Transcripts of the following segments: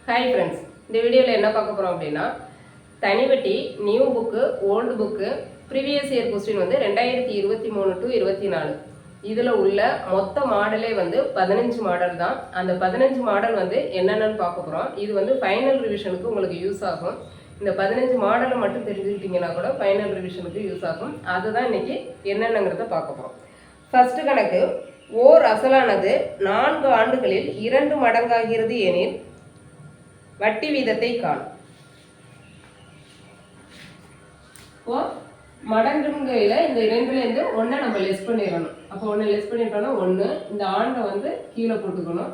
Hi friends, இந்த வீடியோவில் என்ன பார்க்க போகிறோம் அப்படின்னா, தனிவட்டி new book old book previous year question வந்து 2023 to 24 இதில் உள்ள மொத்த மாடலே வந்து 15 மாடல் தான். அந்த 15 மாடல் வந்து என்னென்னு பார்க்க போகிறோம். இது வந்து ஃபைனல் ரிவிஷனுக்கு உங்களுக்கு யூஸ் ஆகும். இந்த 15 மாடலை மட்டும் தெரிஞ்சுக்கிட்டிங்கன்னா கூட ஃபைனல் ரிவிஷனுக்கு யூஸ் ஆகும். அதுதான் இன்னைக்கு என்னென்னங்கிறத பார்க்க போகிறோம். ஃபர்ஸ்ட் கணக்கு, ஓர் அசலானது 4 ஆண்டுகளில் 2 மடங்காகிறது எனில் வட்டி வீதத்தை காணும். இப்போ மடங்குங்கையில் இந்த 2லேருந்து 1 நம்ம லெஸ் பண்ணிடணும். அப்போ 1 லெஸ் பண்ணிட்டோம்னா 1, இந்த ஆண்டை வந்து கீழே போட்டுக்கணும்,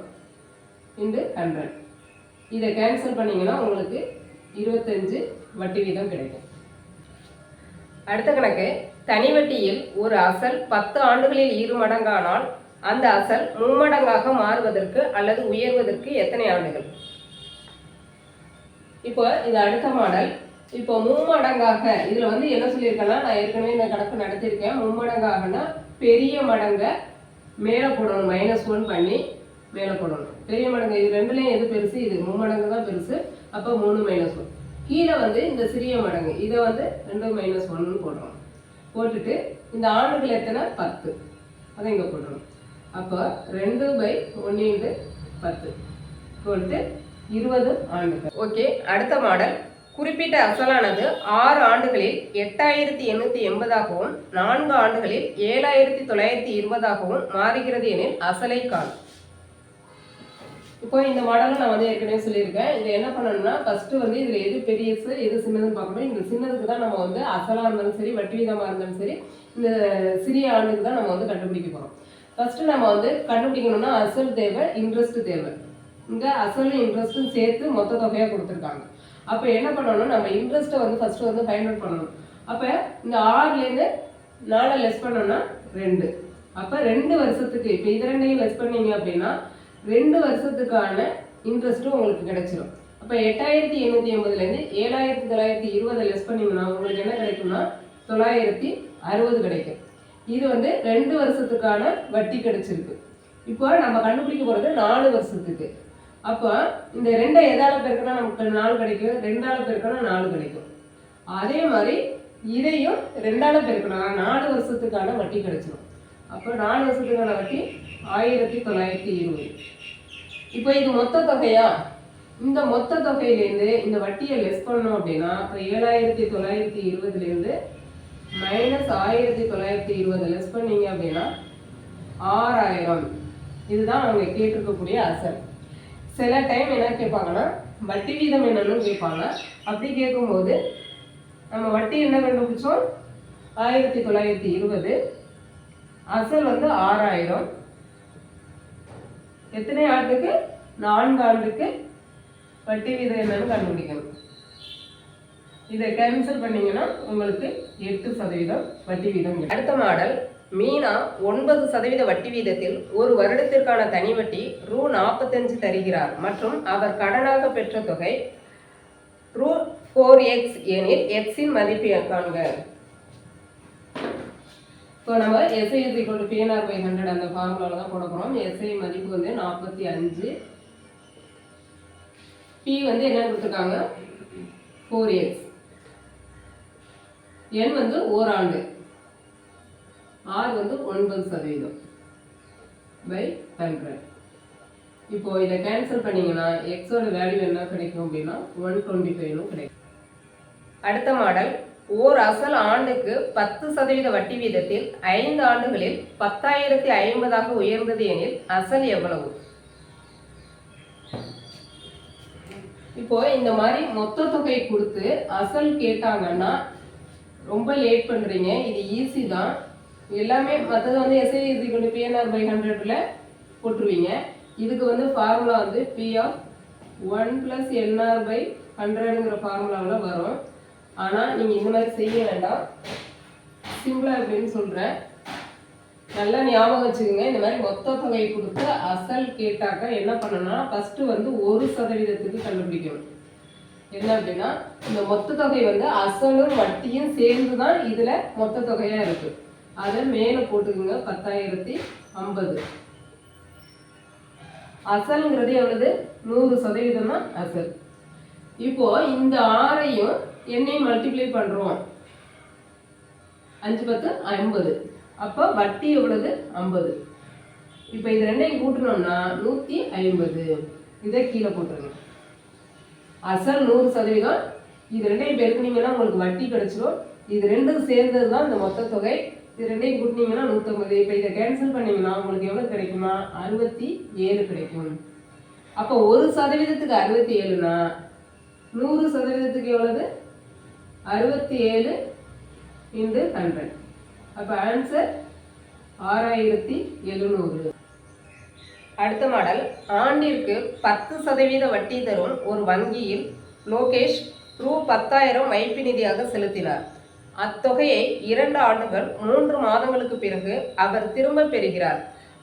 இன்டு 100. இதை கேன்சல் பண்ணிங்கன்னா உங்களுக்கு 25 வட்டி வீதம் கிடைக்கும். அடுத்த கணக்கு, தனி வட்டியில் ஒரு அசல் 10 ஆண்டுகளில் 2 மடங்கானால் அந்த அசல் மும்மடங்காக மாறுவதற்கு அல்லது உயர்வதற்கு எத்தனை ஆண்டுகள்? இப்போ இது அடுத்த மாடல். இப்போ மும்மடங்காக இதில் வந்து என்ன சொல்லியிருக்கேன்னா, நான் ஏற்கனவே இந்த கணக்கு நடத்தியிருக்கேன். மும்மடங்காகனா பெரிய மடங்கை மேலே போடணும், -1 பண்ணி மேலே போடணும். பெரிய மடங்கு இது 2லேயும் எது பெருசு? இது மும்மடங்கு தான் பெருசு. அப்போ 3 - 1. கீழே வந்து இந்த சிறிய மடங்கு இதை வந்து 2 - 1 போடுறோம். போட்டுட்டு இந்த ஆண்டுகள் எத்தனை? 10. அதை இங்கே போடணும். அப்போ 2/1 × 10 போட்டு 20 ஆண்டுகள். ஓகே, அடுத்த மாடல். குறிப்பிட்ட அசலானது 6 ஆண்டுகளில் 8880ஆகவும் 4 ஆண்டுகளில் 7920ஆகவும் மாறுகிறது எனில் அசலை காணும். இப்போ இந்த மாடலை நான் வந்து ஏற்கனவே சொல்லியிருக்கேன். இதை என்ன பண்ணணும்னா, ஃபர்ஸ்ட் வந்து இதில் எது பெரியசு எது சின்னதுன்னு பார்க்கணும். இந்த சின்னதுக்கு தான் நம்ம வந்து அசலாக இருந்தாலும் சரி, வட்டி வீதமாக இருந்தாலும் சரி, இந்த சிறிய ஆண்டுக்கு தான் நம்ம வந்து கண்டுபிடிக்க போகிறோம். ஃபர்ஸ்ட் நம்ம வந்து கண்டுபிடிக்கணும்னா அசல் தேவை, இன்ட்ரெஸ்ட் தேவை. இங்கே அசலும் இன்ட்ரெஸ்ட்டும் சேர்த்து மொத்த தொகையாக கொடுத்துருக்காங்க. அப்போ என்ன பண்ணணும், நம்ம இன்ட்ரெஸ்ட்டை வந்து ஃபஸ்ட்டு வந்து ஃபைண்ட் அவுட் பண்ணணும். அப்போ இந்த 6லேருந்து 4 லெஸ் பண்ணோம்னா 2. அப்போ 2 வருஷத்துக்கு, இப்போ இது 2ஐயும் லெஸ் பண்ணீங்க அப்படின்னா 2 வருஷத்துக்கான இன்ட்ரெஸ்ட்டும் உங்களுக்கு கிடைச்சிடும். அப்போ 8880லேருந்து 7920 லெஸ் பண்ணிங்கன்னா உங்களுக்கு என்ன கிடைக்கும்னா 960 கிடைக்கும். இது வந்து 2 வருஷத்துக்கான வட்டி கிடைச்சிருக்கு. இப்போ நம்ம கண்டுபிடிக்க போகிறது 4 வருஷத்துக்கு. அப்போ இந்த 2 எதால பெருக்கினா நமக்கு 4 கிடைக்கும், 2ஆல் பெருக்கினா 4 கிடைக்கும். அதே மாதிரி இதையும் 2ஆல் பெருக்கினா 4 வருஷத்துக்கான வட்டி கிடைச்சிடும். அப்போ 4 வருஷத்துக்கான வட்டி 1920. இப்போ இது மொத்த தொகையா? இந்த மொத்த தொகையிலேருந்து இந்த வட்டியை லெஸ் பண்ணோம் அப்படின்னா, இப்போ 7920லேருந்து -1920 லெஸ் பண்ணீங்க அப்படின்னா 6000. இதுதான் அவங்க கேட்டிருக்கக்கூடிய அசல். சில டைம் என்ன கேட்பாங்கன்னா, வட்டி வீதம் என்னன்னு கேட்பாங்க. அப்படி கேட்கும்போது நம்ம வட்டி என்ன கண்டுபிடிச்சோம்? 1920. அசல் வந்து 6000. எத்தனை ஆண்டுக்கு? 4 ஆண்டுக்கு வட்டி வீதம் என்னன்னு கண்டுபிடிக்கணும். இதை கேன்சல் பண்ணீங்கன்னா உங்களுக்கு 8% வட்டி வீதம். அடுத்த மாடல். மீனா 9% வட்டி வீதத்தில் ஒரு வருடத்திற்கான தனி வட்டி ரூ. 45 தருகிறார் மற்றும் அவர் கடனாக பெற்ற தொகை ரூ.4x எனில் எக்ஸின் மதிப்பு காண்க. இப்போ நம்ம SI = PNR/100 அந்த ஃபார்முலாவில் தான் போட போகிறோம். SI மதிப்பு வந்து 45. P வந்து என்ன கொடுத்துருக்காங்க? 4x. N வந்து ஓராண்டு. R வந்து 9% by 100. இப்போ இதை கேன்சல் பண்ணீங்கன்னா எக்ஸோட வேல்யூ என்ன கிடைக்கும் அப்படின்னா 125 கிடைக்கும். அடுத்த மாடல். ஓர் அசல் ஆண்டுக்கு 10% வட்டி வீதத்தில் 5 ஆண்டுகளில் 10,050ஆக உயர்ந்தது எனில் அசல் எவ்வளவு? இப்போ இந்த மாதிரி மொத்த தொகை கொடுத்து அசல் கேட்டாங்கன்னா ரொம்ப லேட் பண்றீங்க. இது ஈஸி தான். எல்லாமே மற்றது வந்து SI = PNR/100ல போட்டுருவீங்க. இதுக்கு வந்து ஃபார்முலா வந்து P(1 + NR/100)ங்கிற ஃபார்முலாவில் வரும். ஆனால் நீங்கள் இந்த மாதிரி செய்ய வேண்டாம். சிம்பிளாக எப்படின்னு சொல்கிறேன், நல்லா ஞாபகம் வச்சுக்கோங்க. இந்த மாதிரி மொத்த தொகையை கொடுத்து அசல் கேட்டாக்க என்ன பண்ணணும்னா, ஃபஸ்ட்டு வந்து 1% கண்டுபிடிக்கணும். என்ன அப்படின்னா, இந்த மொத்த தொகை வந்து அசலும் வட்டியும் சேர்ந்து தான் இதில் மொத்த தொகையாக இருக்குது. அதை மேலே போட்டுக்குங்க 10,050. அசல்ங்கிறது எவ்வளவு? 100% தான் அசல். இப்போ இந்த 6ஐயும் எண்ணையும் மல்டிப்ளை பண்றோம். 5 10 50. அப்போ வட்டி எவ்வளவு? 50. இப்போ இது ரெண்டையும் கூட்டணும்னா 150. இதை கீழே போட்டுருங்க. அசல் 100%. இது ரெண்டையும் பெருக்குனீங்கன்னா உங்களுக்கு வட்டி கிடைச்சிடும். இது ரெண்டும் சேர்ந்தது தான் இந்த மொத்த தொகை. இது ரெண்டையும் கூட்டினீங்கன்னா 150. இப்போ இதை கேன்சல் பண்ணீங்கன்னா உங்களுக்கு எவ்வளவு கிடைக்குமா? 67 கிடைக்கும். அப்போ 1% 67னா 100% எவ்வளவு? 67 × 100. அப்போ ஆன்சர் 6700. அடுத்த மாடல். ஆண்டிற்கு 10% வட்டி தரும் ஒரு வங்கியில் லோகேஷ் ரூ 10,000 வைப்பு நிதியாக செலுத்தினார். அத்தொகையை 2 ஆண்டுகள் 3 மாதங்களுக்கு பிறகு அவர் திரும்ப பெறுகிறார்.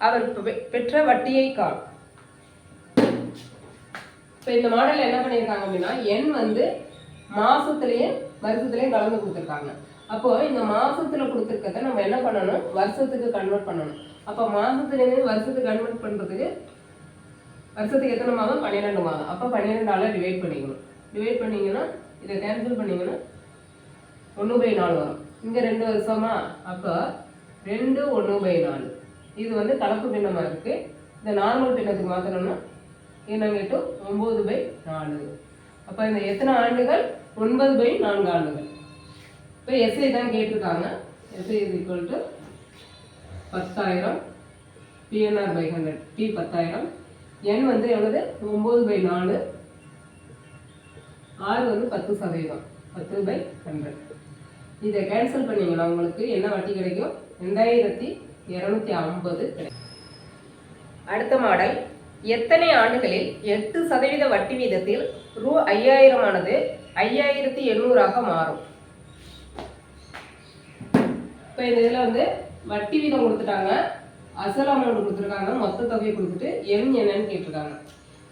அவர் பெற்ற வட்டியை காண். இப்போ இந்த மாடல் என்ன பண்ணியிருக்காங்க அப்படின்னா, எண் வந்து மாசத்துலயும் வருஷத்துலயும் கலந்து கொடுத்துருக்காங்க. அப்போ இந்த மாசத்துல கொடுத்துருக்கத நம்ம என்ன பண்ணணும்? வருஷத்துக்கு கன்வெர்ட் பண்ணணும். அப்போ மாசத்துலேருந்து வருஷத்துக்கு கன்வெர்ட் பண்றதுக்கு வருஷத்துக்கு எத்தனை மாதம்? 12 மாதம். அப்போ 12ஆல டிவைட் பண்ணிக்கணும். டிவைட் பண்ணீங்கன்னா இதை கேன்சல் பண்ணீங்கன்னா 1/4 வரும். இங்க 2 வருஷமா? அப்போ 2 1/4. இது வந்து கலப்பு பின்னமா இருக்கு. இந்த நார்மல் பின்னத்துக்கு மாத்தணும்னா என்னங்கிட்டு 9/4. அப்போ இந்த எத்தனை ஆண்டுகள்? 9/4 ஆண்டுகள். இப்போ எஸ்ஐ தான் கேட்டிருக்காங்க. SI is equal to 10,000 PNR/100. P 10,000. N வந்து எவ்வளவு? 9/4. R வந்து 10%. 10/100. இதை கேன்சல் பண்ணீங்கன்னா உங்களுக்கு என்ன வட்டி கிடைக்கும்? 2250 கிடைக்கும். அடுத்த மாடல். எத்தனை ஆண்டுகளில் 8% வட்டி வீதத்தில் ரூ 5000 ஆனது 5800 மாறும்? இப்போ இந்த இதில் வந்து வட்டி வீதம் கொடுத்துட்டாங்க, அசல் அமௌண்ட் கொடுத்துருக்காங்க, மொத்த தொகையை கொடுத்துட்டு என்னன்னு கேட்டிருக்காங்க.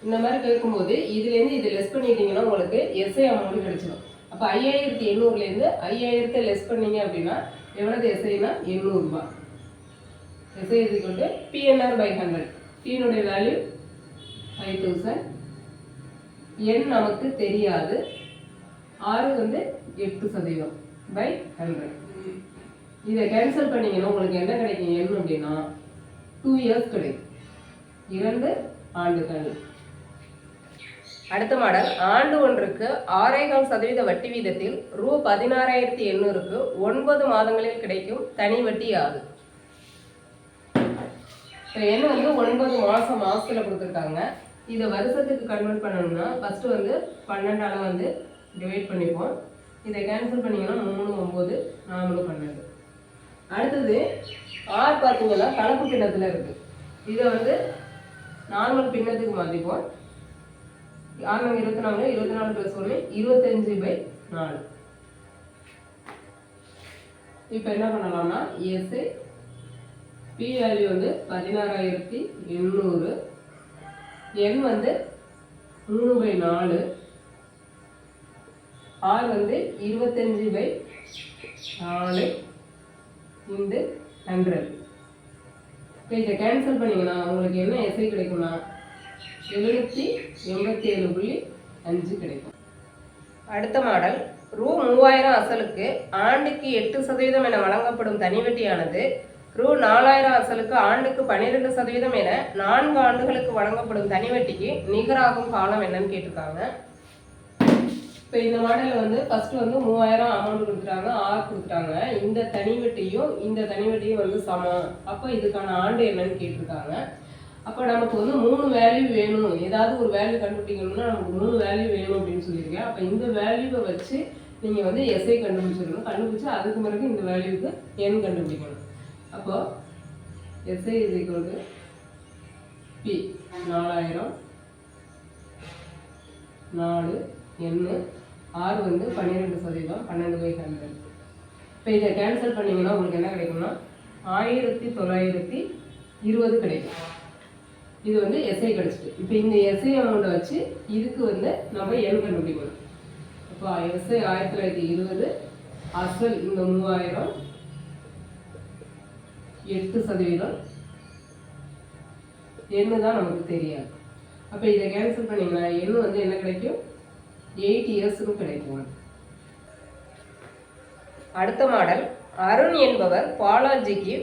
இந்த மாதிரி கேட்கும்போது இதுலேருந்து இது லெஸ் பண்ணிட்டீங்கன்னா உங்களுக்கு எஸ்ஐ அமௌண்ட் கிடைச்சிடும். அப்போ 5800லேருந்து 5000 லெஸ் பண்ணீங்க அப்படின்னா எவ்வளவு எஸ்ஐனா? 800 ரூபாய். SI is equal to PNR/100. P-னுடைய வேல்யூ 5000. எண் நமக்கு தெரியாது. R வந்து 8%/100. இதை கேன்சல் பண்ணீங்கன்னா உங்களுக்கு என்ன கிடைக்கும்? எண் அப்படின்னா 2 years கிடைக்கும். 2 ஆண்டுகள். அடுத்த மாடல். ஆண்டு ஒன்றுக்கு 6.25% வட்டி வீதத்தில் ரூ 16,800க்கு 9 மாதங்களில் கிடைக்கும் தனி வட்டி யாது? எண் வந்து 9 மாசத்துல கொடுத்துருக்காங்க. இதை வருஷத்துக்கு கன்வெர்ட் பண்ணணும்னா ஃபர்ஸ்ட் வந்து 12ஆல வந்து டிவைட் பண்ணிப்போம். இதை கேன்சல் பண்ணீங்கன்னா 3 9 4 12. அடுத்தது ஆர் பார்த்தீங்கன்னா கலப்பு பின்னத்தில் இருக்கு. இதை வந்து நார்மல் பின்னத்துக்கு மாற்றிப்போம். 6 24 24 + 1 25/4. இப்போ என்ன பண்ணலாம்னா எஸ் பி வேல்யூ வந்து 16,800. என் வந்து 3/4. ஆர் வந்து 25/4 × 100. இப்போ இதை கேன்சல் பண்ணீங்கன்னா உங்களுக்கு என்ன எஸ்ஐ கிடைக்கும்னா 787.5 கிடைக்கும். அடுத்த மாடல். ரூ 3000 அசலுக்கு ஆண்டுக்கு 8% என வழங்கப்படும் தனி வட்டியானது ரூ 4000 அசலுக்கு ஆண்டுக்கு 12% என 4 ஆண்டுகளுக்கு வழங்கப்படும் தனி வட்டிக்கு நிகராகும் காலம் என்னன்னு கேட்டிருக்காங்க. இப்போ இந்த மாடலில் வந்து ஃபர்ஸ்ட் வந்து 3000 அமௌண்ட் கொடுத்துட்டாங்க, ஆர் கொடுத்துட்டாங்க. இந்த தனி வட்டியும் இந்த தனி வட்டியும் வந்து சமம். அப்போ இதுக்கான ஆண்டு என்னன்னு கேட்டிருக்காங்க. அப்போ நமக்கு வந்து 3 வேல்யூ வேணும். ஏதாவது ஒரு வேல்யூ கண்டுபிடிக்கணும்னா நமக்கு 3 வேல்யூ வேணும் அப்படின்னு சொல்லியிருக்கேன். அப்போ இந்த வேல்யூவை வச்சு நீங்கள் வந்து எஸ்ஐ கண்டுபிடிச்சிடணும். கண்டுபிடிச்சி அதுக்கு பிறகு இந்த வேல்யூக்கு என் கண்டுபிடிக்கணும். அப்போ SI is equal to P 4000 4 எண்ணு ஆர் வந்து 12% 12/100. இப்போ இதை கேன்சல் பண்ணிங்கன்னா உங்களுக்கு என்ன கிடைக்கும்னா 1920 கிடைக்கும். இது வந்து எஸ்ஐ கிடச்சிட்டு. இப்போ இந்த எஸ்ஐ அமௌண்ட்டை வச்சு இதுக்கு வந்து நம்ம என் கண்டுபிடிக்கணும். அப்போ எஸ்ஐ 1920, அசல் இந்த 3000, 8%, எண்ணு தான் நமக்கு தெரியாது. அப்போ இதை கேன்சல் பண்ணிங்கன்னா எண் வந்து என்ன கிடைக்கும், 8 இயர்ஸ்னு கிடைக்கும். அடுத்த மாடல், அருண் என்பவர் பாலாஜிக்கு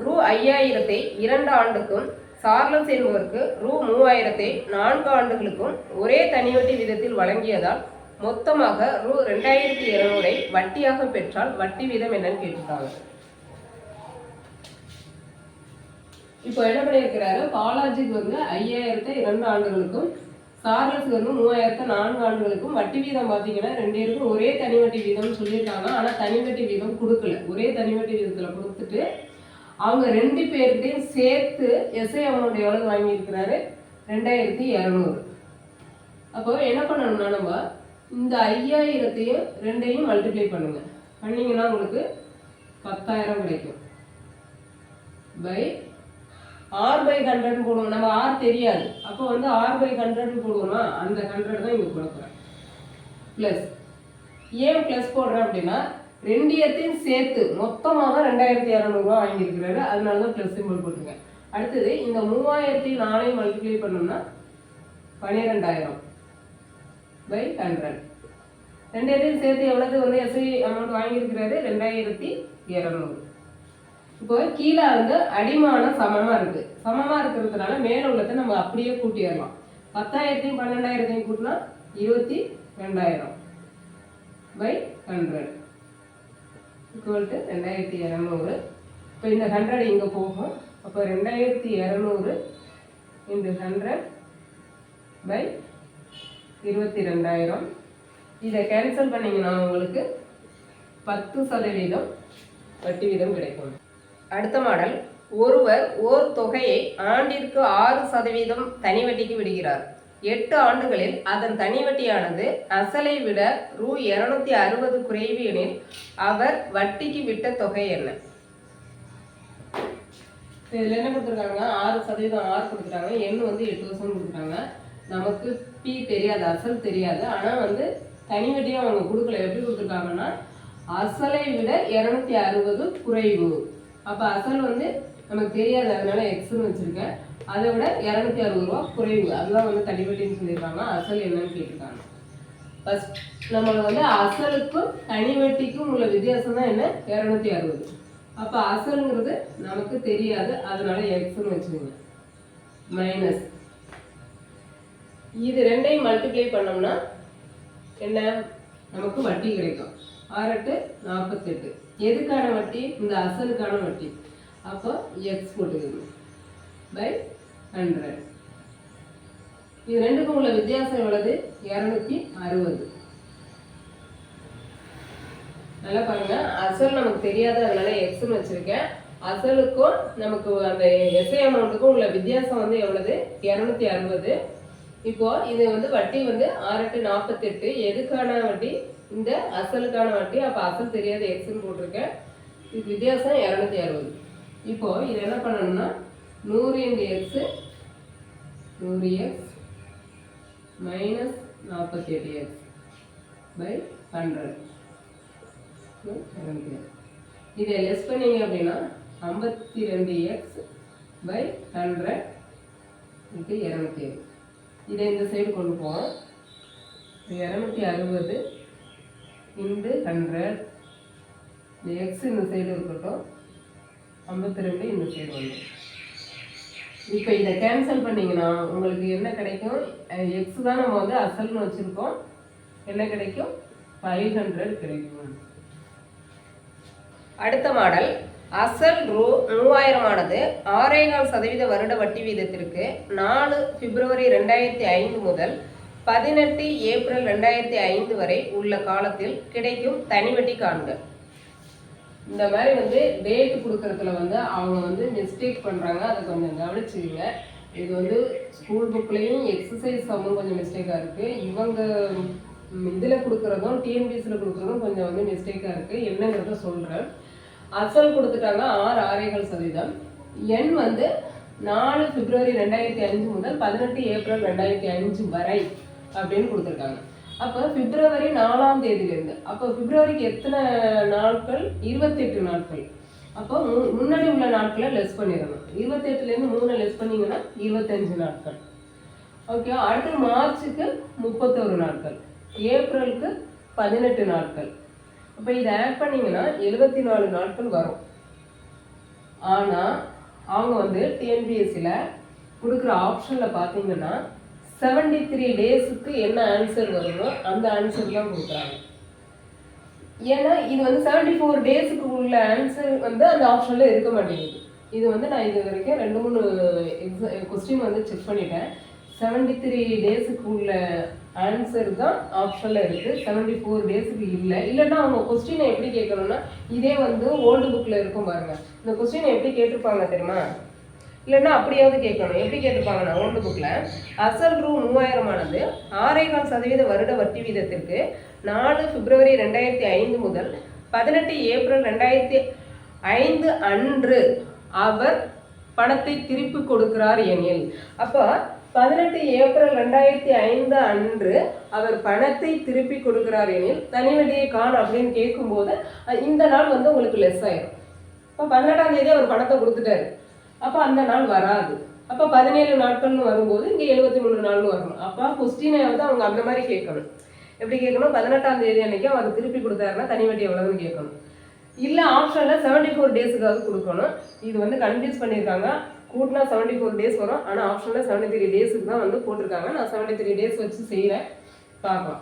ரூ.5000 2 ஆண்டுக்கும், சார்லஸ் என்பவருக்கு ரூ.3000 4 ஆண்டுகளுக்கும் ஒரே தனிவட்டி விதத்தில் வழங்கியதால் மொத்தமாக ரூ.2200 வட்டியாக பெற்றால் வட்டி வீதம் என்னன்னு கேட்டிருக்காங்க. இப்போ என்ன பண்ணியிருக்கிறாரு, பாலாஜிக்கு வந்து 5000 2 ஆண்டுகளுக்கும், சார்லஸுக்கு வந்து 3000 4 ஆண்டுகளுக்கும் வட்டி வீதம் பார்த்தீங்கன்னா 2 பேருக்கும் ஒரே தனி வட்டி வீதம்னு சொல்லியிருக்காங்க. ஆனால் தனி வட்டி வீதம் கொடுக்கல, ஒரே தனி வட்டி வீதத்தில் கொடுத்துட்டு அவங்க 2 பேர்கிட்டையும் சேர்த்து எஸ்ஐ அமௌண்ட் எவ்வளவு வாங்கியிருக்கிறாரு, 2200. அப்போ என்ன பண்ணணும்னா நம்ம இந்த 5000ஐயும் 2ஐயும் மல்டிப்ளை பண்ணுங்க. பண்ணிங்கன்னா உங்களுக்கு 10,000 கிடைக்கும். பை R/100 போடுவோம். நம்ம R தெரியாது, அப்போ வந்து R/100 போடுவோமா, அந்த 100 தான் இங்கே கொடுக்குறேன். ப்ளஸ் ஏன் ப்ளஸ் போடுறேன் அப்படின்னா 2ஐயும் சேர்த்து மொத்தமாக 2200 வாங்கியிருக்கிறாரு, அதனால தான் ப்ளஸ் சிம்பிள் போட்டிருக்கேன். அடுத்தது இந்த 3000ஐயும் 4ஐயும் மல்டிப்ளை பண்ணோம்னா 12000 பை 100. 2ஐயும் சேர்த்து எவ்வளவு வந்து எஸ்ஐ அமௌண்ட் வாங்கியிருக்கிறாரு, 2200. இப்போ கீழே வந்து அடிமானம் சமமா இருக்கு, சமமா இருக்கிறதுனால மேல உள்ளதை நம்ம அப்படியே கூட்டிடலாம். 10,000ஐயும் 12,000ஐயும் கூட்டினா 22,000 பை 100 ஈக்குவல் டு 2200. இப்போ இந்த 100 இங்கே போகும். அப்போ 2200 இன்டு 100 பை 22,000. இதை கேன்சல் பண்ணிங்கன்னா உங்களுக்கு 10% வட்டி வீதம் கிடைக்கும். அடுத்த மாடல், ஒருவர் ஓர் தொகையை ஆண்டிற்கு 6% தனி வட்டிக்கு விடுகிறார். 8 ஆண்டுகளில் அதன் தனி வட்டியானது அசலை விட ரூ.260 குறைவு எனில் அவர் வட்டிக்கு விட்ட தொகை என்ன? இதில் என்ன கொடுத்துருக்காங்க, 6% R கொடுத்துட்டாங்க, எண் வந்து 8% கொடுத்துட்டாங்க. நமக்கு பி தெரியாது, அசல் தெரியாது. ஆனால் வந்து தனி வட்டியும் அவங்க கொடுக்கல. எப்படி கொடுத்துருக்காங்கன்னா அசலை விட 260 குறைவு. அப்போ அசல் வந்து நமக்கு தெரியாது, அதனால எக்ஸ்ன்னு வச்சுருக்கேன். அதை விட 260 ரூபா குறைவு, அதுதான் வந்து தனி வட்டின்னு சொல்லியிருக்காங்க. அசல் என்னன்னு கேட்டிருக்காங்க. ஃபர்ஸ்ட் நம்ம வந்து அசலுக்கும் தனி வட்டிக்கும் உள்ள வித்தியாசம் தான் என்ன, 260. அப்போ அசலுங்கிறது நமக்கு தெரியாது, அதனால எக்ஸ்ன்னு வச்சுக்கோங்க. மைனஸ் இது 2ஐயும் மல்டிப்ளை பண்ணோம்னா என்ன, நமக்கு வட்டி கிடைக்கும். 6 × 8 48. எதுக்கான வட்டி, இந்த அசலுக்கான வட்டி. அப்போ எக்ஸ் போட்டுக்கணும் பை 100. இது ரெண்டுக்கும் உள்ள வித்தியாசம் எவ்வளவு, 260. நல்லா பாருங்க, அசல் நமக்கு தெரியாது, அதனால எக்ஸ்ன்னு வச்சிருக்கேன். அசலுக்கும் நமக்கு அந்த எஸ்ஐ அமௌண்ட்டுக்கும் உள்ள வித்தியாசம் வந்து எவ்வளவு, 260. இப்போ இது வந்து வட்டி வந்து 6 × 48. எதுக்கான வட்டி, இந்த அசலுக்கான வட்டி. அப்போ அசல் தெரியாது, எக்ஸ்ன்னு போட்டிருக்கேன். இது வித்தியாசம் 260. இப்போ இது என்ன பண்ணணும்னா 100 × x 100x minus 48x by 100. இதை லெஸ் பண்ணீங்க அப்படின்னா 52x பை 100 × 207. இதை இந்த சைடு கொண்டு போவோம். 260 இன்டு 100. இந்த எக்ஸ் இந்த சைடு இருக்கட்டும், 52 இந்த சைடு வந்து. இப்போ இதை கேன்சல் பண்ணிங்கன்னா உங்களுக்கு என்ன கிடைக்கும், எக்ஸ் தான் நம்ம வந்து அசல்னு வச்சுருக்கோம், என்ன கிடைக்கும், 500 கிடைக்கும். அடுத்த மாடல், அசல் ரூ.3000 6.25% வருட வட்டி வீதத்திற்கு 4 பிப்ரவரி 2005 முதல் 18 ஏப்ரல் 2005 வரை உள்ள காலத்தில் கிடைக்கும் தனி வட்டி காண்க. இந்த மாதிரி வந்து டேட் கொடுக்கறதுல வந்து அவங்க வந்து மிஸ்டேக் பண்ணுறாங்க, அதை கொஞ்சம் கவனிச்சுங்க. இது வந்து ஸ்கூல் புக்லேயும் எக்ஸசைஸ் சம்மும் கொஞ்சம் மிஸ்டேக்காக இருக்குது. இவங்க இதில் கொடுக்குறதும் டிஎன்பிஎஸ்சியில் கொடுக்குறதும் கொஞ்சம் வந்து மிஸ்டேக்காக இருக்குது. என்னங்கிறத சொல்கிறேன். அசல் கொடுத்துட்டாங்க 6.25%. எண் வந்து 4 பிப்ரவரி 2005 முதல் 18 ஏப்ரல் 2005 வரை அப்படின்னு கொடுத்துருக்காங்க. அப்போ பிப்ரவரி 4ஆம் தேதியிலேருந்து, அப்போ பிப்ரவரிக்கு எத்தனை நாட்கள், 28 நாட்கள். அப்போ முன்னாடி உள்ள நாட்களை லெஸ் பண்ணிடணும். 28லேருந்து 3 லெஸ் பண்ணிங்கன்னா 25 நாட்கள். ஓகே. அடுத்து மார்ச்சுக்கு 31 நாட்கள், ஏப்ரலுக்கு 18 நாட்கள். அப்போ இதை ஆட் பண்ணிங்கன்னா 74 நாட்கள் வரும். ஆனால் அவங்க வந்து டிஎன்பிஎஸ்சியில் கொடுக்குற ஆப்ஷனில் பார்த்தீங்கன்னா 73 டேஸுக்கு என்ன ஆன்சர் வருமோ அந்த ஆன்சர் தான் கொடுக்குறாங்க. ஏன்னா இது வந்து 74 டேஸுக்கு உள்ள ஆன்சர் வந்து அந்த ஆப்ஷனில் இருக்க மாட்டேங்குது. இது வந்து நான் இது வரைக்கும் 2-3 கொஸ்டின் வந்து செக் பண்ணிட்டேன். 73 டேஸுக்கு உள்ள ஆன்சர் தான் ஆப்ஷனில் இருக்குது, 74 டேஸுக்கு இல்லை. இல்லைன்னா அவங்க கொஸ்டினை எப்படி கேட்கணும்னா இதே வந்து ஓல்டு புக்கில் இருக்கும் பாருங்க, இந்த கொஸ்டினை எப்படி கேட்டிருப்பாங்க தெரியுமா? இல்லைன்னா அப்படியாவது கேட்கணும். எப்படி கேட்டிருப்பாங்கன்னா ஓல்டு புக்கில் அசல் ரூ 3000 6.25% வருட வட்டி வீதத்திற்கு 4 பிப்ரவரி 2005 முதல் 18 ஏப்ரல் 2005 அன்று அவர் பணத்தை திருப்பி கொடுக்கிறார் எனில், அப்போ 18 ஏப்ரல் 2005 அன்று அவர் பணத்தை திருப்பி கொடுக்கிறார் எனில் தனி வட்டியை காணும் அப்படின்னு கேட்கும்போது இந்த நாள் வந்து உங்களுக்கு லெஸ் ஆயிடும். இப்போ 18ஆம் தேதி அவர் பணத்தை கொடுத்துட்டாரு, அப்போ அந்த நாள் வராது. அப்போ 17 நாட்கள்னு வரும்போது இங்கே 73 நாள்னு வரணும். அப்போ கொஸ்டினை வந்து அவங்க அந்த மாதிரி கேட்கணும். எப்படி கேட்கணும்? 18ஆம் தேதி அன்னைக்கு அவர் திருப்பி கொடுத்தாருன்னா தனி வட்டி எவ்வளவுன்னு கேட்கணும். இல்லை ஆப்ஷனில் 74 டேஸுக்காக கொடுக்கணும். இது வந்து கன்ஃபியூஸ் பண்ணியிருக்காங்க. கூட்டினா 74 டேஸ் வரும், ஆனால் ஆப்ஷனில் 73 டேஸுக்கு தான் வந்து போட்டிருக்காங்க. நான் 73 டேஸ் வச்சு செய்கிறேன், பார்க்கலாம்.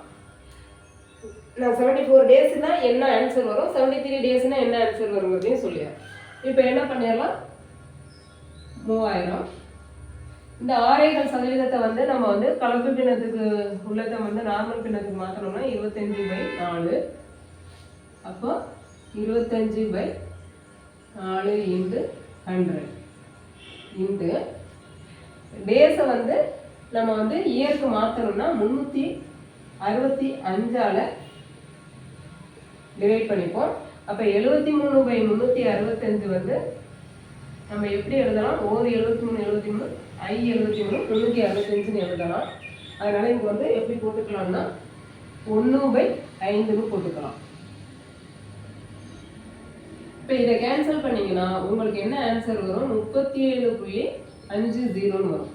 நான் 74 டேஸ்னா என்ன ஆன்சர் வரும், 73 டேஸ்னா என்ன ஆன்சர் வருங்கிறதையும் சொல்லிடுறேன். இப்போ என்ன பண்ணிடலாம், 3000 இந்த 6.25% வந்து நம்ம வந்து கலப்பு பின்னத்துக்கு உள்ளதை வந்து நார்மல் பின்னத்துக்கு மாற்றணும்னா 25/4. அப்போ 25/4 இன்ட்டு 100 இன்ட்டு டேஸை வந்து நம்ம வந்து இயருக்கு மாற்றணும்னா 365ஆல் டிவைட் பண்ணிப்போம். அப்போ 73/365 வந்து நம்ம எப்படி எழுதலாம், ஓர் 73 ஐ 73 365 எழுதலாம். அதனால இங்கே வந்து எப்படி போட்டுக்கலாம்னா 1/5 போட்டுக்கலாம். இப்போ இதை கேன்சல் பண்ணிங்கன்னா உங்களுக்கு என்ன ஆன்சர் வரும், 37.50 வரும்.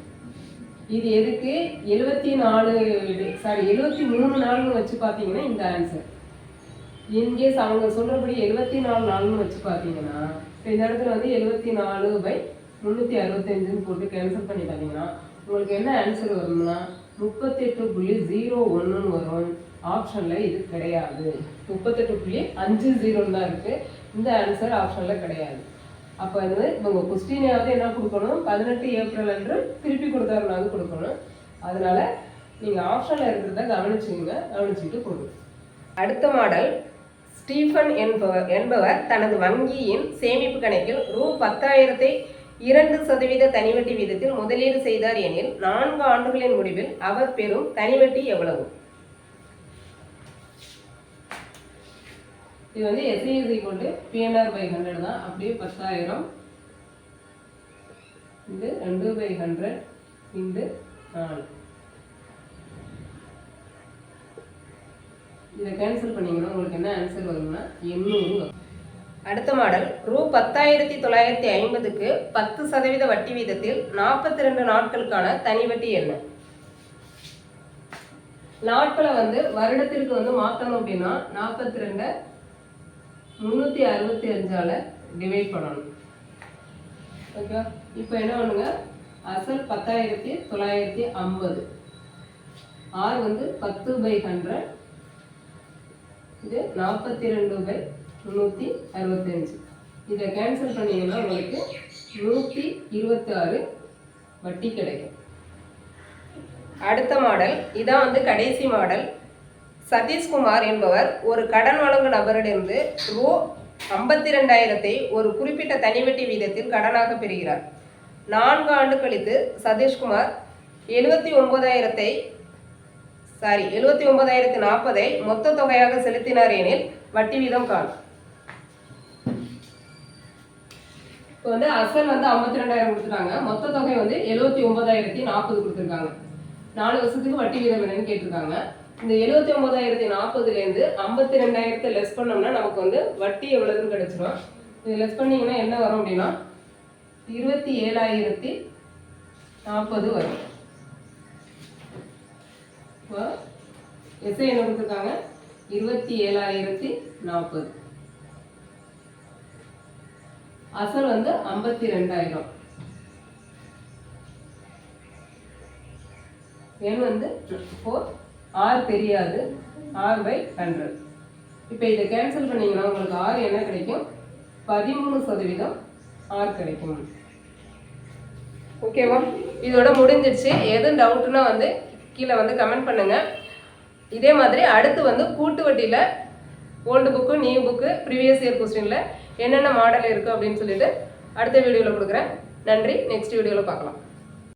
இது எதுக்கு 73 நாள்னு வச்சு பார்த்தீங்கன்னா இந்த ஆன்சர். இன்கேஸ் அவங்க சொல்கிறபடி 74 நாள்னு வச்சு பார்த்தீங்கன்னா இப்போ இந்த இடத்துல வந்து 74/365 போட்டு கேன்சல் பண்ணி பார்த்தீங்கன்னா உங்களுக்கு என்ன ஆன்சர் வரும்னா 38.01 வரும். ஆப்ஷனில் இது கிடையாது, 38.50 தான் இருக்குது. இந்த ஆன்சர் ஆப்ஷனில் கிடையாது. அப்போ வந்து இவங்க கொஸ்டினாவது என்ன கொடுக்கணும், 18 ஏப்ரல் அன்று திருப்பி கொடுத்தாருனாவது கொடுக்கணும். அதனால் நீங்கள் ஆப்ஷனில் இருக்கிறத கவனிச்சுட்டு கொடுங்க. அடுத்த மாடல், ஸ்டீஃபன் என்பவர் தனது வங்கியின் சேமிப்பு கணக்கில் ரூ 10,000 2% தனிவட்டி வீதத்தில் முதலீடு செய்தார் எனில் 4 ஆண்டுகளின் முடிவில் அவர் பெறும் தனிவட்டி எவ்வளவு? இது வந்து SI PNR/100 தான். அப்படியே 10,000 இது 2/100 இன்டு 4. இதை கேன்சல் பண்ணிங்கன்னா உங்களுக்கு என்ன ஆன்சர் வரும்னா 800 வரும். அடுத்த மாடல், ரூ 10,950க்கு 10% வட்டி வீதத்தில் 42 நாட்களுக்கான தனி வட்டி என்ன? நாட்களை வந்து வருடத்திற்கு வந்து மாற்றணும் அப்படின்னா 42 365ஆல் டிவைட் பண்ணணும். ஓகே. இப்போ என்ன பண்ணுங்க, அசல் 10,950, ஆர் வந்து 10/100, இது 42/365. இதை கேன்சல் பண்ணீங்கன்னா உங்களுக்கு 126 வட்டி கிடைக்கும். அடுத்த மாடல், இதான் வந்து கடைசி மாடல். சதீஷ்குமார் என்பவர் ஒரு கடன் வழங்கும் நபரிடமிருந்து ரூ 52,000 ஒரு குறிப்பிட்ட தனிவட்டி வீதத்தில் கடனாக பெறுகிறார். 4 ஆண்டு கழித்து சதீஷ்குமார் 79,040 மொத்த தொகையாக செலுத்தினார் எனில் வட்டி வீதம் காணும். இப்போ வந்து அசல் வந்து 52,000 கொடுத்துட்டாங்க, மொத்த தொகை வந்து 79,040 கொடுத்துருக்காங்க. 4 வருஷத்துக்கு வட்டி வீதம் என்னன்னு கேட்டிருக்காங்க. இந்த 79,040லேருந்து 52,000 லெஸ் பண்ணோம்னா நமக்கு வந்து வட்டி எவ்வளவுன்னு கிடைச்சிடும். இது லெஸ் பண்ணிங்கன்னா என்ன வரும் அப்படின்னா 27,040 வரும். இப்போ எஸ்ஐ என்ன கொடுத்துருக்காங்க 27,040. அசல் வந்து 52,000. என் வந்து 4. ஆர் தெரியாது. R/100. இப்போ இதை கேன்சல் பண்ணீங்கன்னா உங்களுக்கு ஆர் என்ன கிடைக்கும்? 13% ஆர் கிடைக்கும். ஓகேவா? இதோட முடிஞ்சிருச்சு. எதுவும் டவுட்னா வந்து கீழே வந்து கமெண்ட் பண்ணுங்க. இதே மாதிரி அடுத்து வந்து கூட்டு வட்டியில் old book, new book, previous year கொஸ்டினில் என்னென்ன மாடல் இருக்குது அப்படின்னு சொல்லிட்டு அடுத்த வீடியோவில் கொடுக்குறேன். நன்றி. நெக்ஸ்ட் வீடியோவில் பார்க்கலாம்.